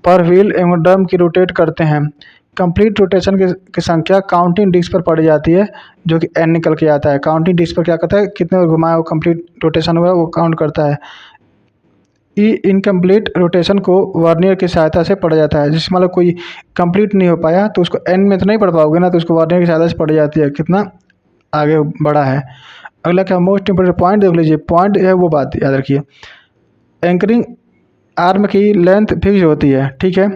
पर व्हील एवं ड्रम की रोटेट करते हैं। कंप्लीट रोटेशन की संख्या काउंटिंग डिस्क पर पड़ जाती है, जो कि एन निकल के आता है। काउंटिंग डिस्क पर क्या करता है, कितने बार घुमाया वो कंप्लीट रोटेशन हुआ वो काउंट करता है। इनकम्प्लीट रोटेशन को वर्नियर की सहायता से पढ़ा जाता है। जिसमें मतलब कोई कंप्लीट नहीं हो पाया तो उसको एन में तो नहीं पढ़ पाओगे ना, तो उसको वर्नियर की सहायता से पढ़ी जाती है, कितना आगे बढ़ा है। अगला क्या, मोस्ट इंपोर्टेंट पॉइंट देख लीजिए, पॉइंट है वो बात याद रखिए। एंकरिंग आर्म की लेंथ फिक्स होती है, ठीक है।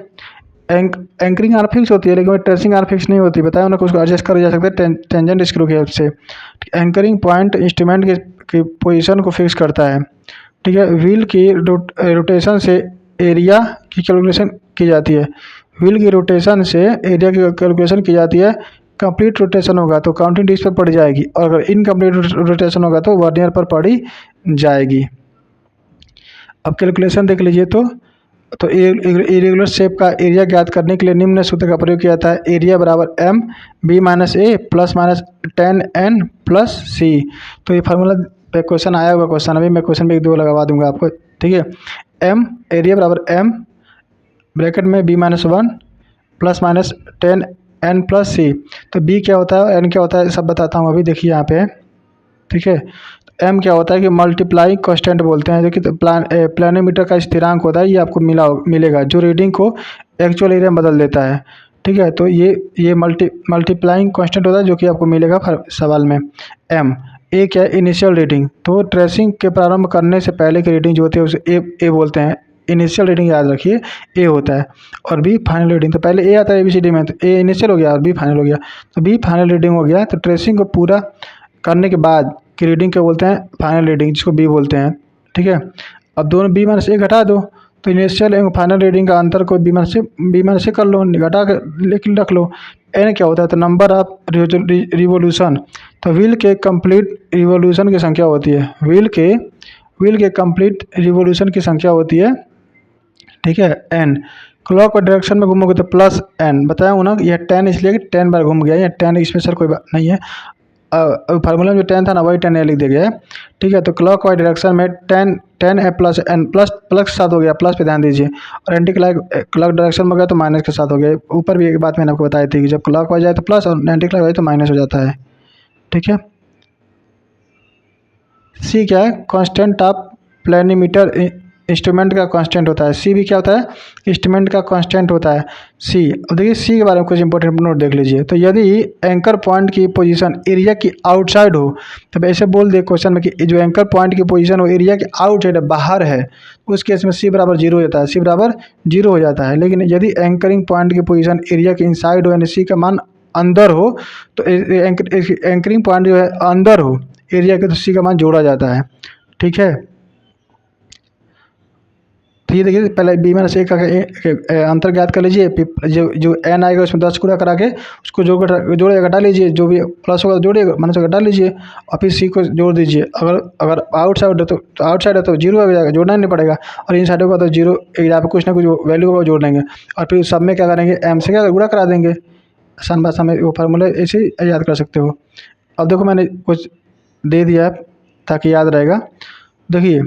एंकरिंग आर्म फिक्स होती है, लेकिन ट्रेसिंग आर्म फिक्स नहीं होती, बताया उन्हें, उसको एडजस्ट करा जा सकता है टेंजेंट स्क्रू की हेल्प से। एंकरिंग पॉइंट इंस्ट्रूमेंट की पोजीशन को फिक्स करता है, ठीक है। व्हील की रोटेशन से एरिया की कैलकुलेशन की जाती है। व्हील की रोटेशन से एरिया की कैलकुलेशन की जाती है। कंप्लीट रोटेशन होगा तो काउंटिंग डिस्क पर पड़ जाएगी, और अगर इनकम्प्लीट रोटेशन होगा तो वर्नियर पर पड़ी जाएगी। अब कैलकुलेशन देख लीजिए, तो इरेगुलर शेप का एरिया ज्ञात करने के लिए निम्न सूत्र का प्रयोग किया जाता है। एरिया बराबर एम बी माइनस ए plus minus 10n plus C. तो ये फार्मूला पे क्वेश्चन आया हुआ क्वेश्चन, अभी मैं क्वेश्चन में एक दो लगवा दूंगा आपको, ठीक है। एम एरिया बराबर एम ब्रैकेट में B minus 1 plus minus 10n plus C. तो बी क्या होता है, एन क्या होता है, सब बताता हूँ अभी, देखिए यहाँ पे, ठीक है। एम क्या होता है कि मल्टीप्लाई कांस्टेंट बोलते हैं, जो कि प्लानोमीटर का स्थिरांक होता है, ये आपको मिलेगा जो रीडिंग को एक्चुअल एरिया में बदल देता है, ठीक है। तो ये मल्टीप्लाइंग कांस्टेंट होता है, जो कि आपको मिलेगा सवाल में। एम ए क्या है, इनिशियल रीडिंग, तो ट्रेसिंग के प्रारंभ करने से पहले की रीडिंग जो होती है उसे ए बोलते हैं। इनिशियल रीडिंग याद रखिए ए होता है, और बी फाइनल रीडिंग। तो पहले ए आता है ABCD में, तो ए इनिशियल हो गया और बी फाइनल हो गया, तो बी फाइनल रीडिंग हो गया। तो ट्रेसिंग को पूरा करने के बाद की रीडिंग क्या बोलते हैं, फाइनल रीडिंग, जिसको बी बोलते हैं, ठीक है। अब दोनों बी माइनस ए घटा दो, तो इनिशियल एवं फाइनल रीडिंग का अंतर को बी माइनस से कर लो, घटा कर लेकिन रख लो। एन क्या होता है, तो नंबर ऑफ रिवोल्यूशन, तो व्हील के कंप्लीट रिवोल्यूशन की संख्या होती है। व्हील के कंप्लीट रिवोल्यूशन की संख्या होती है ठीक है। एन क्लॉक डायरेक्शन में घूमोगे तो प्लस एन, बताया हूँ ना यह 10 इसलिए कि 10 बार घूम गया, यह 10 स्पेशल कोई बात नहीं है। फार्मूला में जो 10 था ना वही 10 लिख दिया गया है। ठीक है, तो क्लॉक वाइज डायरेक्शन में 10 है प्लस एन, प्लस प्लस के साथ हो गया, प्लस पे ध्यान दीजिए। और एंटी क्लॉक डायरेक्शन में गया तो माइनस के साथ हो गया। ऊपर भी एक बात मैंने आपको बताई थी कि जब क्लॉक वाइज जाए तो प्लस और एंटी क्लॉक वाइज तो माइनस हो जाता है। ठीक है। सी क्या है, कांस्टेंट ऑफ प्लेनीमीटर, इंस्ट्रूमेंट का कांस्टेंट होता है। सी भी क्या होता है, इंस्ट्रूमेंट का कांस्टेंट होता है सी। अब देखिए सी के बारे में कुछ इंपॉर्टेंट नोट देख लीजिए। तो यदि एंकर पॉइंट की पोजीशन एरिया की आउटसाइड हो, तब ऐसे बोल दे क्वेश्चन में कि जो एंकर पॉइंट की पोजीशन हो एरिया के आउटसाइड है, बाहर है, उस केस में सी बराबर जीरो हो जाता है, सी बराबर जीरो हो जाता है। लेकिन यदि एंकरिंग पॉइंट की पोजीशन एरिया के इनसाइड हो यानी सी का मान अंदर हो, तो एंकरिंग पॉइंट जो है अंदर हो एरिया के, तो सी का मान जोड़ा जाता है। ठीक है। तो ये देखिए पहले बी माइनस ए का अंतर ज्ञात कर लीजिए। जो जो एन आएगा उसमें 10 गुणा करा के उसको जोड़े घटा लीजिए, जो भी प्लस होगा जोड़िए, माइनस घटा लीजिए और फिर सी को जोड़ दीजिए। अगर अगर आउटसाइड है तो आउटसाइड है तो जीरो आ जाएगा, जोड़ना नहीं पड़ेगा। और इन साइड होगा तो जीरो, यहाँ पे कुछ ना कुछ वैल्यू होगा जोड़ लेंगे। और फिर सब में क्या करेंगे, एम से क्या गुणा करा देंगे। आसान भाषा में वो फार्मूला ऐसे ही याद कर सकते हो। अब देखो मैंने कुछ दे दिया है ताकि याद रहेगा। देखिए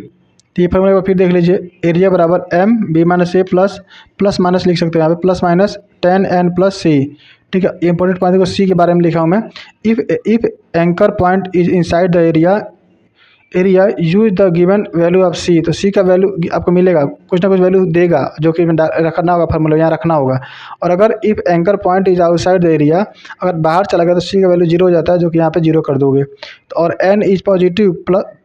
तो ये फॉर्मूला फिर देख लीजिए, एरिया बराबर एम बी माइनस ए प्लस प्लस माइनस लिख सकते हैं यहाँ पे, प्लस माइनस 10n प्लस सी। ठीक है, इंपॉर्टेंट पॉइंट देखो सी के बारे में लिखा हूँ मैं। If anchor point is inside the area use the given value of C. तो सी का वैल्यू आपको मिलेगा, कुछ ना कुछ वैल्यू देगा जो कि रखना होगा, फार्मूला यहाँ रखना होगा। और अगर if anchor point is outside the area, अगर बाहर चला गया तो सी का वैल्यू जीरो हो जाता है, जो कि यहाँ पे जीरो कर दोगे। तो और N is positive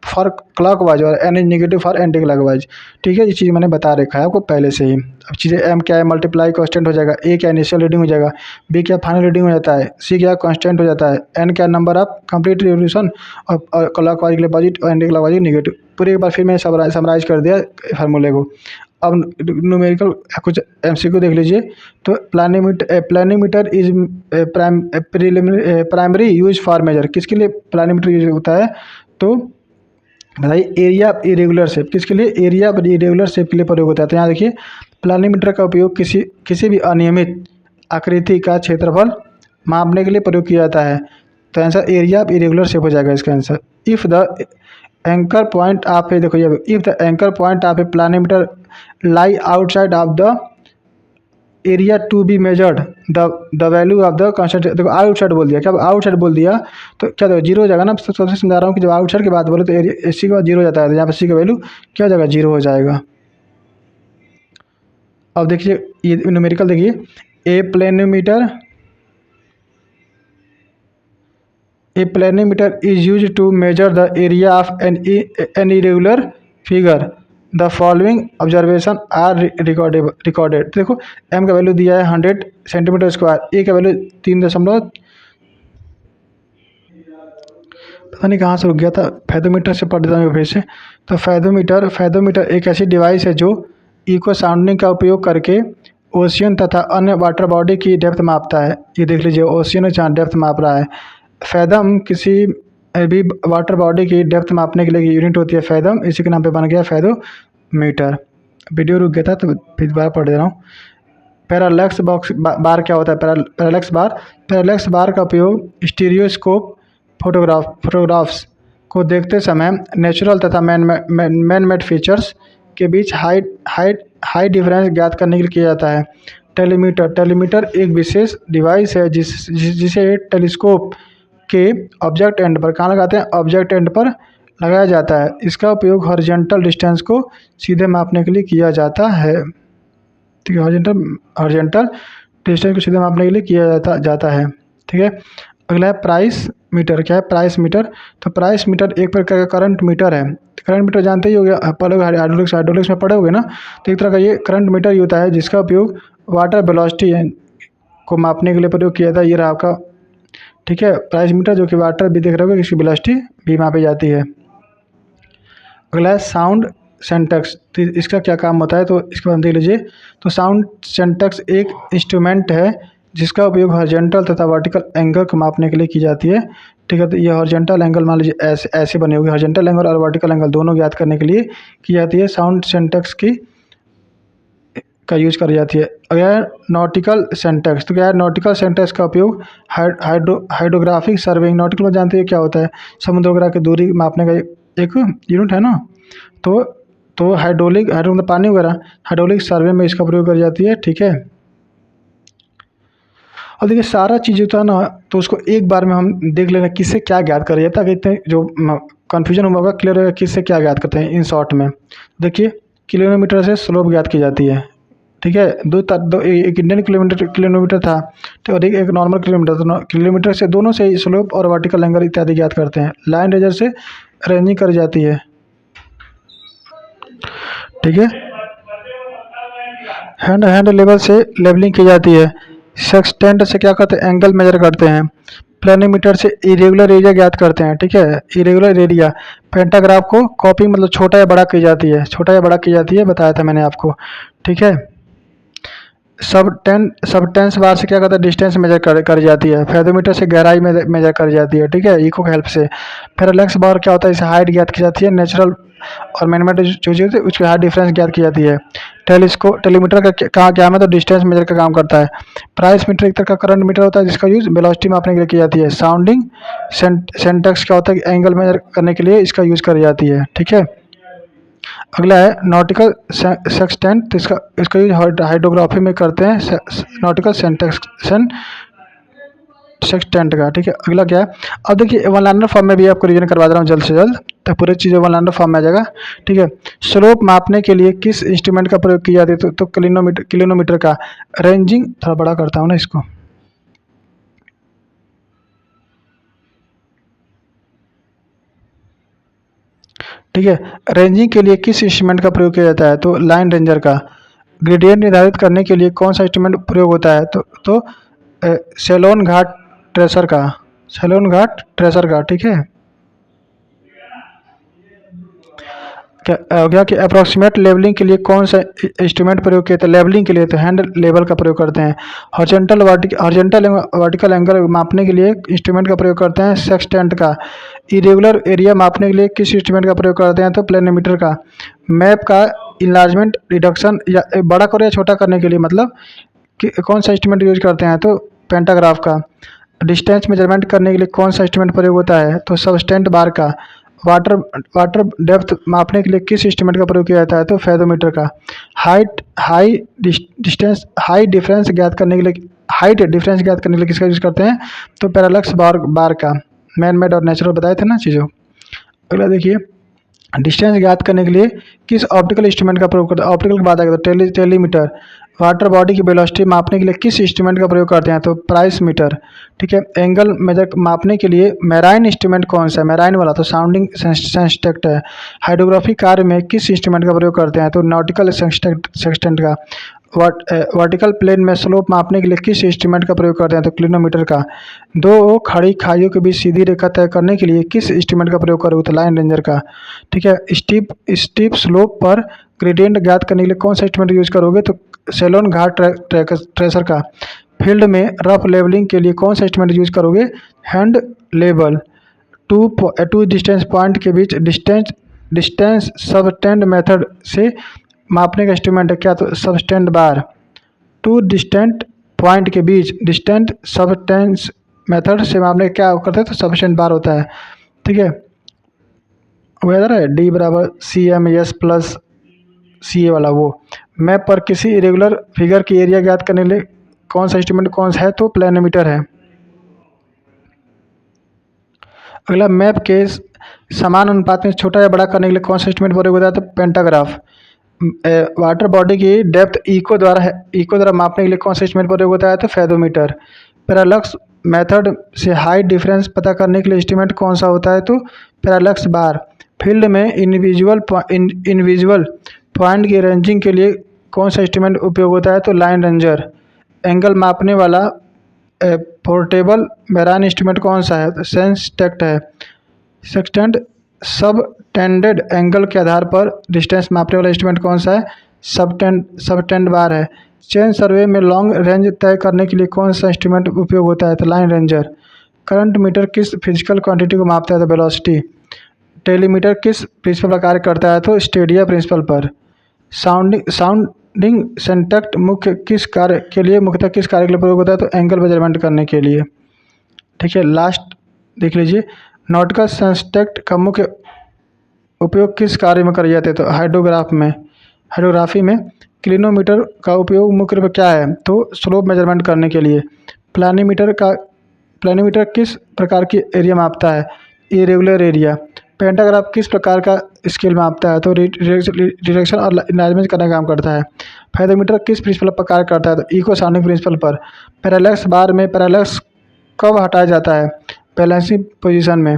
for clockwise और N is negative for anticlockwise. ठीक है, ये चीज़ मैंने बता रखा है आपको पहले से ही। अब चीज़ें एम क्या है, मल्टीप्लाई कांस्टेंट हो जाएगा, ए क्या इनिशियल रीडिंग हो जाएगा, बी क्या फाइनल रीडिंग हो जाता है, सी क्या कांस्टेंट हो जाता है, एन क्या नंबर ऑफ कंप्लीट रिवोल्यूशन और क्लॉक वाइज के लिए पॉजिटिव और एंटी क्लॉक वाइज निगेटिव। पूरी एक बार फिर मैं समराइज कर दिया फार्मूले को। अब न्यूमेरिकल कुछ एमसीक्यू देख लीजिए। तो planimeter is primary use for measure, किसके लिए प्लानीमीटर यूज होता है, तो बताइए एरिया ऑफ इरेगुलर शेप, किसके लिए, एरिया ऑफ इरेगुलर शेप के लिए प्रयोग होता है। तो यहाँ देखिए प्लानीमीटर का उपयोग किसी भी अनियमित आकृति का क्षेत्रफल मापने के लिए प्रयोग किया जाता है। तो answer area of irregular shape हो जाएगा इसका answer. If the anchor point of A, देखो ये if the anchor point of a planimeter lie outside of the area to be measured the value of the constant. देखो outside बोल दिया, क्या outside बोल दिया तो क्या देखो जीरो हो जाएगा ना। सबसे समझा रहा हूँ कि जब आउटसाइड की बात बोले तो एरिया सी के बाद जीरो हो जाता है, तो यहाँ पर सी का वैल्यू क्या हो जाएगा, जीरो हो जाएगा। अब देखिए ये न्यूमेरिकल देखिए, a planimeter is use to measure the area of an irregular figure. The following observation are recorded. देखो एम का वैल्यू दिया है 100 सेंटीमीटर स्क्वायर, ए का वैल्यू 3 पता नहीं कहाँ से रुक गया था, फैथोमीटर से पढ़ देता हूँ फिर से। तो फैथोमीटर एक ऐसी डिवाइस है जो इको साउंडिंग का उपयोग करके ओशियन तथा अन्य वाटर बॉडी की डेप्थ मापता है। ये देख लीजिए ओशियन जहाँ डेप्थ माप रहा है। फैदम किसी भी वाटर बॉडी की डेप्थ मापने के लिए यूनिट होती है फैदम, इसी के नाम पे बन गया फैथोमीटर। वीडियो रुक गया था तो फिर दोबारा पढ़ दे रहा हूँ। पैरालैक्स बार क्या होता है, पैरालैक्स बार का उपयोग स्टीरियोस्कोप फोटोग्राफ्स को देखते समय नेचुरल तथा मैन मेड फीचर्स के बीच हाई डिफरेंस ज्ञात करने के लिए किया जाता है। टेलीमीटर एक विशेष डिवाइस है जिसे टेलीस्कोप के ऑब्जेक्ट एंड पर, कहाँ लगाते हैं, ऑब्जेक्ट एंड पर लगाया जाता है। इसका उपयोग हॉरिजॉन्टल डिस्टेंस को सीधे मापने के लिए किया जाता है। ठीक है, हॉरिजॉन्टल डिस्टेंस को सीधे मापने के लिए किया जाता है। ठीक है, अगला है प्राइस मीटर। क्या है प्राइस मीटर, तो प्राइस मीटर एक प्रकार का करंट मीटर है। करंट मीटर जानते ही हो गया, पढ़े हाइड्रोलिक्स में पढ़े होगे ना। तो एक तरह का ये करंट मीटर ही होता है जिसका उपयोग वाटर वेलोसिटी को मापने के लिए प्रयोग किया जाता है। ये रहा आपका, ठीक है, प्राइस मीटर जो कि वाटर भी देख रहे होगे, इसकी वेलोसिटी भी मापी जाती है। अगला है साउंड सेंटेक्स। तो इसका क्या काम होता है, तो इसके बाद देख लीजिए। तो साउंड सेंटेक्स एक इंस्ट्रूमेंट है जिसका उपयोग हॉरिजॉन्टल तथा वर्टिकल एंगल को मापने के लिए की जाती है। ठीक है, तो ये हॉरिजॉन्टल एंगल मान लीजिए ऐसे बने होगी, हॉरिजॉन्टल एंगल और वर्टिकल एंगल दोनों ज्ञात करने के लिए की जाती है। साउंड सेंटेक्स की का यूज करी जाती है। अगर नॉटिकल सेंटेक्स, तो क्या है, नॉटिकल सेंटेक्स का उपयोग हाइड्रोग्राफिक सर्वेइंग, नॉटिकल जानते हैं क्या होता है, समुद्र वगैरह की दूरी मापने का एक यूनिट है ना। तो हाइड्रो मतलब पानी वगैरह, हाइड्रोलिक सर्वे में इसका प्रयोग करी जाती है। ठीक है, और देखिए सारा चीज़ जो था ना, तो उसको एक बार में हम देख लेना किससे क्या ज्ञात करा जाता है, इतने जो कन्फ्यूजन होगा क्लियर होगा किससे क्या ज्ञात करते हैं इन शॉर्ट में। देखिए किलोमीटर से स्लोप ज्ञात की जाती है। ठीक है, एक इंडियन किलोमीटर था, तो और एक नॉर्मल किलोमीटर, तो किलोमीटर से दोनों से स्लोप और वर्टिकल एंगल इत्यादि ज्ञात करते हैं। लाइन रेजर से रेंजिंग करी जाती है। ठीक है, हैंड लेवल से लेवलिंग की जाती है। सेक्सटेंट से क्या करते हैं, एंगल मेजर करते हैं। प्लेनीमीटर से इरेगुलर एरिया ज्ञात करते हैं। ठीक है, इरेगुलर एरिया। पेंटाग्राफ को कॉपी मतलब छोटा या बड़ा की जाती है, छोटा या बड़ा की जाती है, बताया था मैंने आपको। ठीक है, सब टेंस बार से क्या करता है, डिस्टेंस मेजर कर जाती है। फेदोमीटर से गहराई में मेजर कर जाती है। ठीक है, इको की हेल्प से। पैरालैक्स बार क्या होता है, इसे हाइट ज्ञात की जाती है। नेचुरल और मैनमेड जो चीज़ होती है उसकी हाइट डिफरेंस ज्ञात की जाती है। टेलीमीटर का क्या काम है, तो डिस्टेंस मेजर का काम करता है। प्राइस मीटर एक तरह का करंट मीटर होता है जिसका यूज वेलोसिटी मापने के लिए की जाती है। साउंडिंग सेंटेक्स क्या होता है, एंगल मेजर करने के लिए इसका यूज करी जाती है। ठीक है, अगला है नॉटिकल सेक्सटेंट, तो इसका इसका यूज हाइड्रोग्राफी में करते हैं, नॉटिकल सेंटेक्शन सेक्सटेंट का। ठीक है, अगला क्या है, अब देखिए वन लाइनर फॉर्म में भी आपको रिवीजन करवा दे रहा हूँ जल्द से जल्द, तो पूरी चीज़ें वन लाइनर फॉर्म में आ जाएगा। ठीक है, स्लोप मापने के लिए किस इंस्ट्रूमेंट का प्रयोग किया जाता है, तो किलोमीटर का। रेंजिंग थोड़ा बड़ा करता हूँ ना इसको। ठीक है, रेंजिंग के लिए किस इंस्ट्रूमेंट का प्रयोग किया जाता है, तो लाइन रेंजर का। ग्रेडियंट निर्धारित करने के लिए कौन सा इंस्ट्रूमेंट प्रयोग होता है, तो सेलोन घाट ट्रेसर का, सेलोन घाट ट्रेसर का। ठीक है, क्या हो गया कि अप्रोक्सीमेट लेवलिंग के लिए कौन सा इंस्ट्रूमेंट प्रयोग किया था, लेवलिंग के लिए तो हैंड लेवल का प्रयोग करते हैं। हॉरिजॉन्टल वर्टिकल एंगल मापने के लिए इंस्ट्रूमेंट का प्रयोग करते हैं, सेक्सटेंट का। इरेगुलर एरिया मापने के लिए किस इंस्ट्रूमेंट का प्रयोग करते हैं, तो प्लेनीमीटर का। मैप का इन्लार्जमेंट रिडक्शन या बड़ा करो या छोटा करने के लिए मतलब कि कौन सा इंस्ट्रूमेंट यूज करते हैं, तो पेंटाग्राफ का। डिस्टेंस मेजरमेंट करने के लिए कौन सा इंस्ट्रूमेंट प्रयोग होता है, तो सबस्टेंट बार का। वाटर वाटर डेप्थ मापने के लिए किस इंस्ट्रूमेंट का प्रयोग किया जाता है, तो फेदोमीटर का। हाई डिफरेंस ज्ञात करने के लिए हाइट डिफरेंस ज्ञात करने के लिए किसका यूज करते हैं, तो पैरालक्स बार का। मैन मेड और नेचुरल बताए थे ना चीज़ों। अगला देखिए, डिस्टेंस ज्ञात करने के लिए किस ऑप्टिकल इंस्ट्रूमेंट का प्रयोग करते हैं, ऑप्टिकल के बाद आएगा तो टेलीमीटर। वाटर बॉडी की वेलोसिटी मापने के लिए किस इंस्ट्रूमेंट का प्रयोग करते हैं, तो प्राइस मीटर। ठीक है, एंगल मेजर मापने के लिए मैराइन इंस्ट्रूमेंट कौन सा है, मैराइन वाला तो साउंडिंग सेंसटेक्ट है। हाइड्रोग्राफी कार्य में किस इंस्ट्रूमेंट का प्रयोग करते हैं, तो नॉटिकल सेक्सटेंट का। वर्टिकल प्लेन में स्लोप मापने के लिए किस इंस्ट्रूमेंट का प्रयोग करते हैं, तो क्लिनोमीटर का। दो खड़ी खाइयों के बीच सीधी रेखा तय करने के लिए किस इंस्ट्रूमेंट का प्रयोग करोगे, तो लाइन रेंजर का। ठीक है, स्टीप स्लोप पर ग्रेडियंट ज्ञात करने के लिए कौन सा इंस्ट्रूमेंट यूज करोगे, तो सेलोन घाट ट्रेसर का। फील्ड में रफ लेवलिंग के लिए कौन सा इंस्ट्रूमेंट यूज करोगे, hand level. Two distance point के बीच डिस्टेंस सबटेंड मेथड से मापने का इंस्ट्रूमेंट है क्या, तो subtense bar. Two distant point के बीच डिस्टेंट सबटेंस मेथड से मापने क्या करते हैं, तो सबस्टेंड बार होता है। ठीक है, वो इधर है डी बराबर CMS प्लस CA वाला वो। मैप पर किसी इरेगुलर फिगर की एरिया ज्ञात करने के लिए कौन सा इंस्ट्रूमेंट कौन सा है, तो प्लेनीमीटर है। अगला, मैप के समान अनुपात में छोटा या बड़ा करने के लिए कौन सा इंस्ट्रूमेंट प्रयोग होता है, तो पेंटाग्राफ। वाटर बॉडी की डेप्थ इको द्वारा मापने के लिए कौन सा इंस्ट्रूमेंट प्रयोग होता है, तो फेदोमीटर। पैरालक्स मेथड से हाइट डिफरेंस पता करने के लिए इंस्ट्रूमेंट कौन सा होता है, तो पैरालक्स बार। फील्ड में इनविजुअल पॉइंट की रेंजिंग के लिए कौन सा इंस्ट्रूमेंट उपयोग होता है, तो लाइन रेंजर। एंगल मापने वाला पोर्टेबल मैराइन इंस्ट्रूमेंट कौन सा है, तो सेंसटेक्ट है। सेक्सटेंट सब टेंडेड एंगल के आधार पर डिस्टेंस मापने वाला इंस्ट्रूमेंट कौन सा है, सबटेंड बार है। चेन सर्वे में लॉन्ग रेंज तय करने के लिए कौन सा इंस्ट्रूमेंट उपयोग होता है, तो लाइन रेंजर। करंट मीटर किस फिजिकल क्वांटिटी को मापता है, तो वेलोसिटी। टेलीमीटर किस प्रिंसिपल पर कार्य करता है, तो स्टेडिया प्रिंसिपल पर। साउंड साउंडिंग सेंटेक्ट मुख्यतः किस कार्य के लिए प्रयोग होता है? तो एंगल मेजरमेंट करने के लिए। ठीक है, लास्ट देख लीजिए, नॉटिकल सेंटेक्ट का मुख्य उपयोग किस कार्य में करे जाते हैं? तो हाइड्रोग्राफी में। क्लिनोमीटर का उपयोग मुख्य रूप से क्या है? तो स्लोप मेजरमेंट करने के लिए। प्लानीमीटर किस प्रकार की एरिया मापता है? Irregular area. पेंटाग्राफ किस प्रकार का स्केल मापता है? तो डिरेक्शन और अलाइनमेंट करने का काम करता है। फाइथोमीटर किस प्रिंसिपल पर कार्य करता है? तो इको साउंडिंग प्रिंसिपल पर। पैरेलैक्स बार में पैरेलैक्स कब हटाया जाता है? बैलेंसिंग पोजीशन में।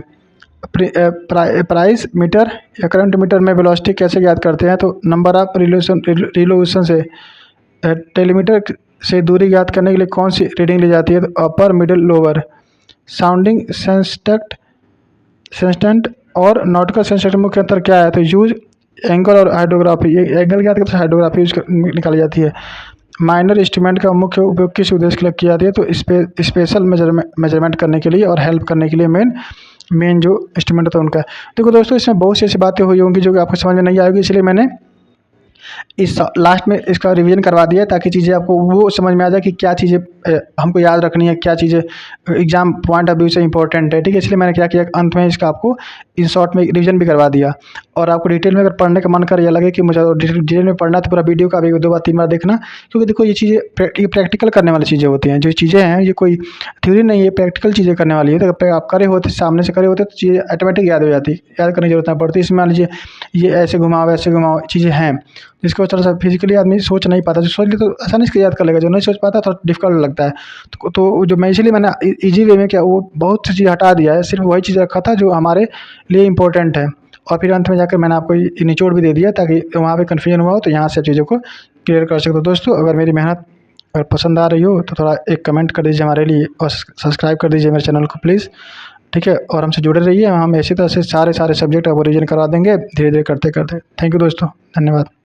प्राइस मीटर या करंट मीटर में वेलोसिटी कैसे ज्ञात करते हैं? तो नंबर ऑफ रिवोल्यूशन से। टेलीमीटर से दूरी ज्ञात करने के लिए कौन सी रीडिंग ली जाती है? तो अपर, मिडिल, लोअर। साउंडिंग सेंस्टेंट और नॉटिकल सेंस्टेंट में मुख्य अंतर क्या है? तो यूज एंगल और हाइड्रोग्राफी। ये एंगल ज्ञात करते हैं, हाइड्रोग्राफी निकाली जाती है। माइनर इंस्ट्रूमेंट का मुख्य उपयोग किस उद्देश्य के लिए किया जाती है? तो स्पेशल मेजरमेंट करने के लिए और हेल्प करने के लिए मेन जो इंस्ट्रूमेंट होता है उनका। देखो दोस्तों, इसमें बहुत सी ऐसी बातें हुई होंगी जो कि आपको समझ में नहीं आएगी, इसलिए मैंने इस लास्ट में इसका रिवीजन करवा दिया ताकि चीज़ें आपको वो समझ में आ जाए कि क्या चीज़ें हमको याद रखनी है, क्या चीज़ें एग्जाम पॉइंट ऑफ व्यू से इंपॉर्टेंट है। ठीक है, इसलिए मैंने क्या किया, अंत में इसका आपको इन शॉर्ट में रिवीजन भी करवा दिया। और आपको डिटेल में अगर पढ़ने का मन करे या लगे कि मुझे डिटेल में पढ़ना, तो पूरा वीडियो का भी 2 बार 3 बार देखना, क्योंकि देखो ये चीज़ें ये प्रैक्टिकल करने वाली चीज़ें होती हैं। जो चीज़ें हैं ये कोई थ्योरी नहीं है, प्रैक्टिकल चीज़ें करने वाली है। तो आप करे होते, सामने से करे होते तो चीज़ें ऑटोमेटिक याद हो जाती, याद करने की जरूरत नहीं पड़ती। इसमें मान लीजिए ये ऐसे घुमाओ वैसे घुमाओ चीज़ें हैं जिसको थोड़ा सा फिजिकली आदमी सोच नहीं पाता, जो सोच ले तो आसानी से याद कर लेगा, जो नहीं सोच पाता थोड़ा डिफिकल्ट लगता है। तो जो मैं इसलिए मैंने इजी वे में क्या वो बहुत सी चीज़ हटा दिया है, सिर्फ वही चीज़ रखा था जो हमारे लिए इंपॉर्टेंट है। और फिर अंत में जाकर मैंने आपको ये निचोड़ भी दे दिया ताकि वहाँ पे कन्फ्यूजन हुआ हो तो यहाँ से चीज़ों को क्लियर कर सकते हो। दोस्तों, अगर मेरी मेहनत अगर पसंद आ रही हो तो थोड़ा एक कमेंट कर दीजिए हमारे लिए और सब्सक्राइब कर दीजिए मेरे चैनल को प्लीज़। ठीक है, और हमसे जुड़े रहिए, हम इसी तरह से सारे सब्जेक्ट आपको रिवीजन करा देंगे धीरे धीरे करते करते। थैंक यू दोस्तों, धन्यवाद।